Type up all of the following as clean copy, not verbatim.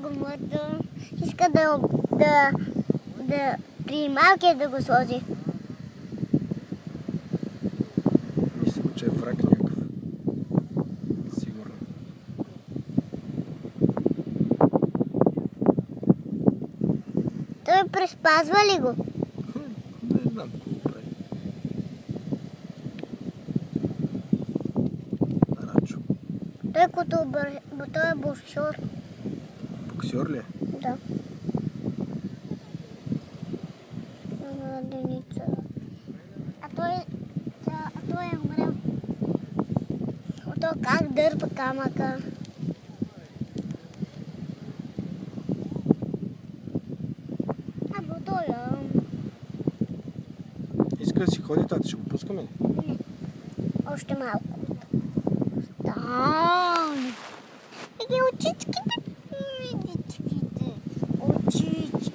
го мърда. Иска да при малкия да го сложи. Мисля, че е враг някакъв. Сигурно. Той преспазва ли го? Не знам какво прави. Рачо. Той е боксер. Боксер ли е? Да. Младеница. А той е умрел. Ото как дърпа камъка. Той е. Иска да си ходи, тата, ще го пускаме ли? Не. Още малко. Там. Еги очичките. Очички.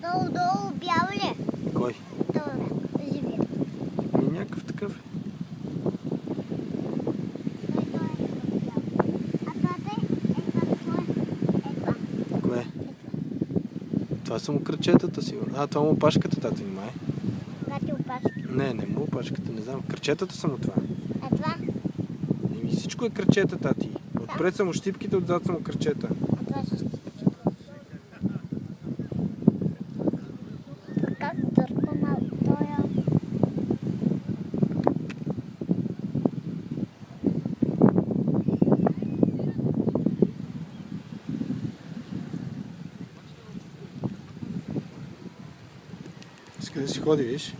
Долу бял ли е? Кой? Долу, живия. Някакъв такъв. Кое? Това са му кръчетата, сигурно. Това му опашката, тата ни май. Гати опашка. Не му опашката, не знам. Кръчетата са му това. А това? Всичко е кръчета, тати. Отпред са му щипките, отзад са му кръчета. А това ще как дърпа малко тоя? Иска да си ходи, виж.